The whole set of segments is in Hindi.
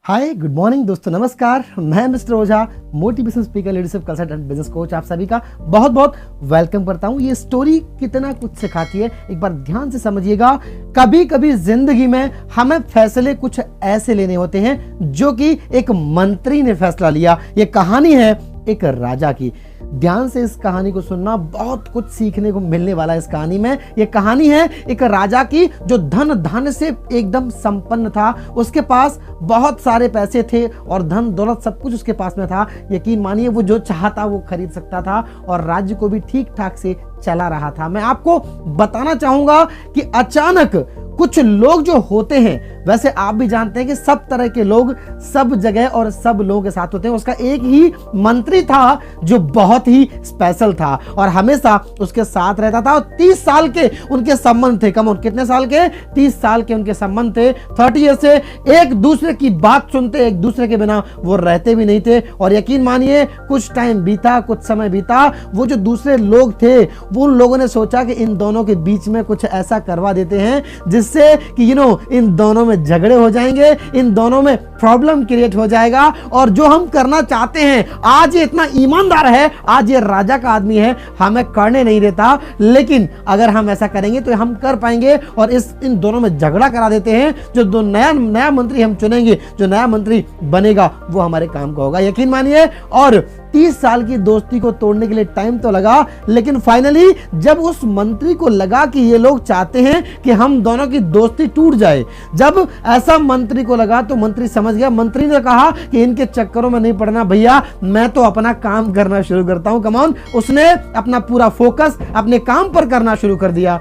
हाय गुड मॉर्निंग दोस्तों, नमस्कार। मैं mister Ojha, motivation speaker, leadership consultant, business coach, आप सभी का बहुत बहुत वेलकम करता हूं। ये स्टोरी कितना कुछ सिखाती है, एक बार ध्यान से समझिएगा। कभी कभी जिंदगी में हमें फैसले कुछ ऐसे लेने होते हैं जो कि एक मंत्री ने फैसला लिया। ये कहानी है एक राजा की। ध्यान से इस कहानी को सुनना, बहुत कुछ सीखने को मिलने वाला है इस कहानी में। यह कहानी है एक राजा की जो धन से एकदम संपन्न था। उसके पास बहुत सारे पैसे थे और धन दौलत सब कुछ उसके पास में था। यकीन मानिए वो जो चाहता वो खरीद सकता था और राज्य को भी ठीक ठाक से चला रहा था। मैं आपको बताना चाहूंगा कि अचानक कुछ लोग जो होते हैं, वैसे आप भी जानते हैं कि सब तरह के लोग सब जगह और सब लोगों के साथ होते हैं। उसका एक ही मंत्री था जो बहुत ही स्पेशल था और हमेशा उसके साथ रहता था। और 30 साल के उनके संबंध थे। कम कितने साल के? 30 साल के उनके संबंध थे। 30 ईयर से एक दूसरे की बात सुनते, एक दूसरे के बिना वो रहते भी नहीं थे। और यकीन मानिए कुछ टाइम बीता, कुछ समय बीता, वो जो दूसरे लोग थे वो उन लोगों ने सोचा कि इन दोनों के बीच में कुछ ऐसा करवा देते हैं जिससे कि इन दोनों में झगड़े हो जाएंगे, इन दोनों में प्रॉब्लम क्रिएट हो जाएगा। और जो हम करना चाहते हैं, आज ये इतना ईमानदार है, आज ये राजा का आदमी है, हमें करने नहीं देता, लेकिन अगर हम ऐसा करेंगे तो हम कर पाएंगे और इन दोनों में झगड़ा करा देते हैं। जो दो नया मंत्री हम चुनेंगे, जो नया मंत्री बनेगा वो हमारे काम का होगा। यकीन मानिए। और 30 साल की दोस्ती को तोड़ने के लिए टाइम तो लगा, लेकिन फाइनली जब उस मंत्री को लगा कि ये लोग चाहते हैं कि हम दोनों की दोस्ती टूट जाए, जब ऐसा मंत्री को लगा तो मंत्री समझ गया। मंत्री ने कहा कि इनके चक्करों में नहीं पड़ना भैया, मैं तो अपना काम करना शुरू करता हूं। Come on. उसने अपना पूरा फोकस अपने काम पर करना शुरू कर दिया।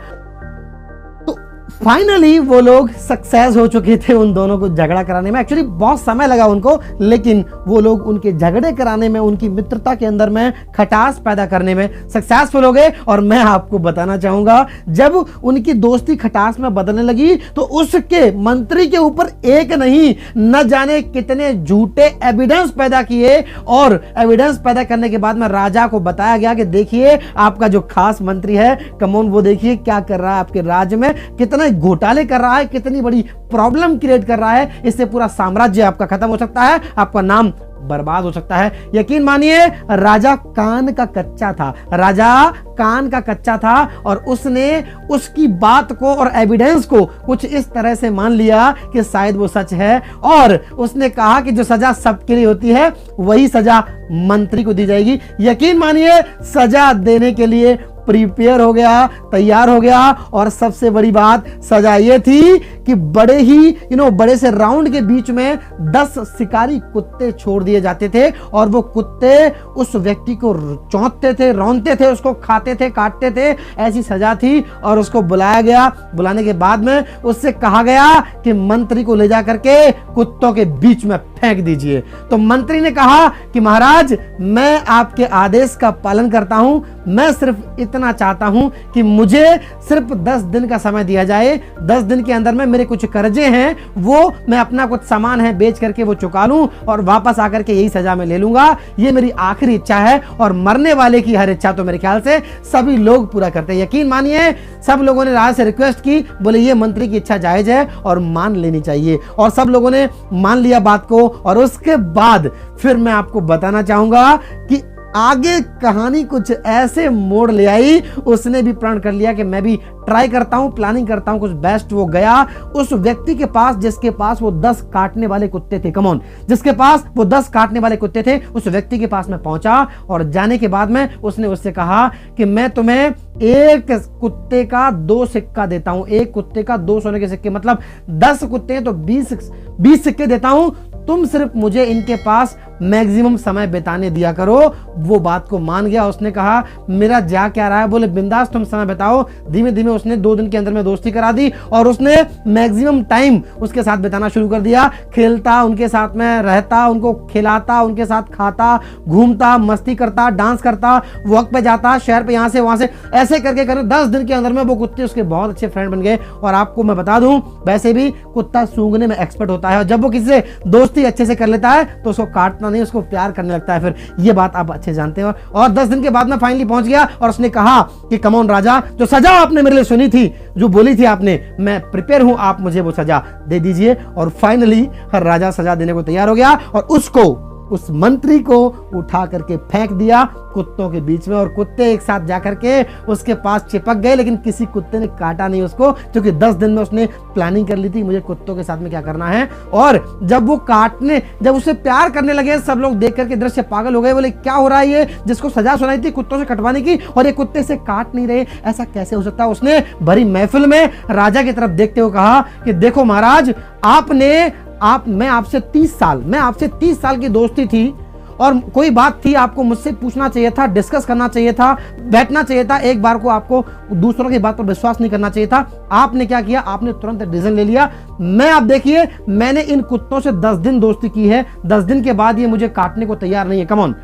फाइनली वो लोग सक्सेस हो चुके थे उन दोनों को झगड़ा कराने में। एक्चुअली बहुत समय लगा उनको, लेकिन वो लोग उनके झगड़े कराने में, उनकी मित्रता के अंदर में खटास पैदा करने में सक्सेसफुल हो गए। और मैं आपको बताना चाहूंगा, जब उनकी दोस्ती खटास में बदलने लगी तो उसके मंत्री के ऊपर एक नहीं न जाने कितने झूठे एविडेंस पैदा किए। और एविडेंस पैदा करने के बाद में राजा को बताया गया कि देखिए आपका जो खास मंत्री है, कमोन, वो देखिए क्या कर रहा है आपके राज्य में, कितना घोटाले कर रहा है, कितनी बड़ी प्रॉब्लम क्रिएट कर रहा है। इससे पूरा साम्राज्य आपका खत्म हो सकता है, आपका नाम बर्बाद हो सकता है। यकीन मानिए राजा कान का कच्चा था, राजा कान का कच्चा था और उसने उसकी बात को और एविडेंस को कुछ इस तरह से मान लिया कि शायद वो सच है। और उसने कहा कि जो सजा सबके लिए होती है वही सजा मंत्री को दी जाएगी। यकीन मानिए सजा देने के लिए प्रिपेयर हो गया, तैयार हो गया। और सबसे बड़ी बात सजा ये थी कि बड़े से राउंड के बीच में 10 शिकारी कुत्ते छोड़ दिए जाते थे और वो कुत्ते उस व्यक्ति को चौंकते थे, रौंदते थे, उसको खाते थे, काटते थे। ऐसी सजा थी। और उसको बुलाया गया। बुलाने के बाद में उससे कहा गया कि मंत्री को ले जा करके कुत्तों के बीच में फेंक दीजिए। तो मंत्री ने कहा कि महाराज, मैं आपके आदेश का पालन करता हूं, मैं सिर्फ इतना चाहता हूं कि मुझे सिर्फ 10 दिन का समय दिया जाए। 10 दिन के अंदर में मेरे कुछ कर्जे हैं, वो मैं अपना कुछ सामान है बेच करके वो चुका लूं और वापस आकर के यही सजा मैं ले लूंगा। ये मेरी आखिरी इच्छा है। और मरने वाले की हर इच्छा तो मेरे ख्याल से सभी लोग पूरा करते हैं। यकीन मानिए सब लोगों ने राजा से रिक्वेस्ट की, बोले ये मंत्री की इच्छा जायज है और मान लेनी चाहिए। और सब लोगों ने मान लिया बात को। और उसके बाद फिर मैं आपको बताना चाहूंगा कि आगे कहानी कुछ ऐसे मोड़ ले आई। उसने भी प्रण कर लिया कि मैं भी ट्राई करता हूं, प्लानिंग करता हूं कुछ बेस्ट। वो गया उस व्यक्ति के पास जिसके पास वो 10 काटने वाले कुत्ते थे। Come on. जिसके पास वो 10 काटने वाले कुत्ते थे, उस व्यक्ति के पास में पहुंचा। और जाने के बाद में उसने उससे कहा कि मैं तुम्हें एक कुत्ते का 2 सिक्का देता हूं। एक कुत्ते का 2 सोने के सिक्के, मतलब 10 कुत्ते हैं तो 20 सिक्के देता हूं। तुम सिर्फ मुझे इनके पास मैक्सिमम समय बिताने दिया करो। वो बात को मान गया। उसने कहा मेरा जा क्या रहा है, बोले बिंदास तुम समय बिताओ। धीमे धीमे उसने 2 दिन के अंदर में दोस्ती करा दी और उसने मैक्सिमम टाइम उसके साथ बिताना शुरू कर दिया। खेलता, उनके साथ में रहता, उनको खिलाता, उनके साथ खाता, घूमता, मस्ती करता, डांस करता, वॉक पे जाता, शहर पे यहाँ से वहां से, ऐसे करके 10 दिन के अंदर में वो कुत्ते उसके बहुत अच्छे फ्रेंड बन गए। और आपको मैं बता दूं, वैसे भी कुत्ता सूंघने में एक्सपर्ट होता है और जब वो किसी से दोस्ती अच्छे से कर लेता है तो उसको काटना काटना नहीं, उसको प्यार करने लगता है। फिर ये बात आप अच्छे जानते हैं। और 10 दिन के बाद में फाइनली पहुंच गया और उसने कहा कि कम ऑन राजा, जो सजा आपने मेरे लिए सुनी थी, जो बोली थी आपने, मैं प्रिपेयर हूं, आप मुझे वो सजा दे दीजिए। और फाइनली राजा सजा देने को तैयार हो गया और उसको, उस मंत्री को उठा करके फेंक दिया कुत्तों के बीच में। और कुत्ते एक साथ जाकर के उसके पास चिपक गए, लेकिन किसी कुत्ते ने काटा नहीं उसको, क्योंकि 10 दिन में उसने प्लानिंग कर ली थी मुझे कुत्तों के साथ में क्या करना है। और जब वो काटने, जब उसे प्यार करने लगे, सब लोग देख करके दृश्य पागल हो गए, बोले क्या हो रहा है, ये जिसको सजा सुनाई थी कुत्तों से कटवाने की और ये कुत्ते से काट नहीं रहे, ऐसा कैसे हो सकता है। उसने भरी महफिल में राजा की तरफ देखते हुए कहा कि देखो महाराज, मैं आपसे 30 साल की दोस्ती थी और कोई बात थी आपको मुझसे पूछना चाहिए था, डिस्कस करना चाहिए था, बैठना चाहिए था, एक बार को आपको दूसरों की बात पर विश्वास नहीं करना चाहिए था। आपने क्या किया, आपने तुरंत डिसीजन ले लिया। मैं, आप देखिए, मैंने इन कुत्तों से 10 दिन दोस्ती की है, 10 दिन के बाद ये मुझे काटने को तैयार नहीं है। कम ऑन,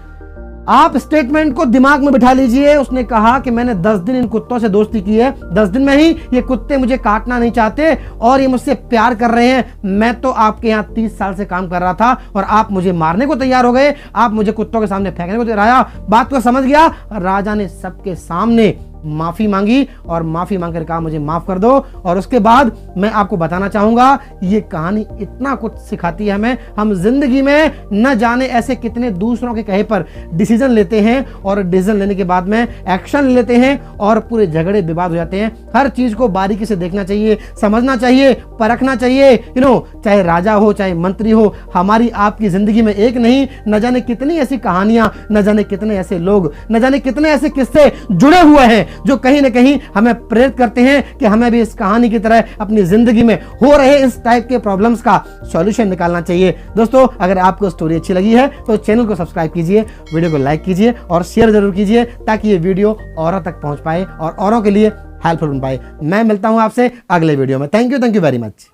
आप स्टेटमेंट को दिमाग में बिठा लीजिए। उसने कहा कि मैंने 10 दिन इन कुत्तों से दोस्ती की है, 10 दिन में ही ये कुत्ते मुझे काटना नहीं चाहते और ये मुझसे प्यार कर रहे हैं। मैं तो आपके यहाँ 30 साल से काम कर रहा था और आप मुझे मारने को तैयार हो गए, आप मुझे कुत्तों के सामने फेंकने को तैयार आया। बात को समझ गया। राजा ने सबके सामने माफी मांगी और माफी मांगकर कहा मुझे माफ कर दो। और उसके बाद मैं आपको बताना चाहूंगा, ये कहानी इतना कुछ सिखाती है हमें। हम जिंदगी में न जाने ऐसे कितने दूसरों के कहे पर डिसीजन लेते हैं और डिसीजन लेने के बाद में एक्शन लेते हैं और पूरे झगड़े विवाद हो जाते हैं। हर चीज को बारीकी से देखना चाहिए, समझना चाहिए, परखना चाहिए। चाहे राजा हो चाहे मंत्री हो, हमारी आपकी जिंदगी में एक नहीं, न जाने कितनी ऐसी कहानियां, न जाने कितने ऐसे लोग, न जाने कितने ऐसे किस्से जुड़े हुए हैं जो कहीं ना कहीं हमें प्रेरित करते हैं कि हमें भी इस कहानी की तरह अपनी जिंदगी में हो रहे इस टाइप के प्रॉब्लम्स का सॉल्यूशन निकालना चाहिए। दोस्तों, अगर आपको स्टोरी अच्छी लगी है तो चैनल को सब्सक्राइब कीजिए, वीडियो को लाइक कीजिए और शेयर जरूर कीजिए, ताकि ये वीडियो औरों तक पहुंच पाए और औरों के लिए हेल्पफुल बन पाए। मैं मिलता हूं आपसे अगले वीडियो में। Thank you very much.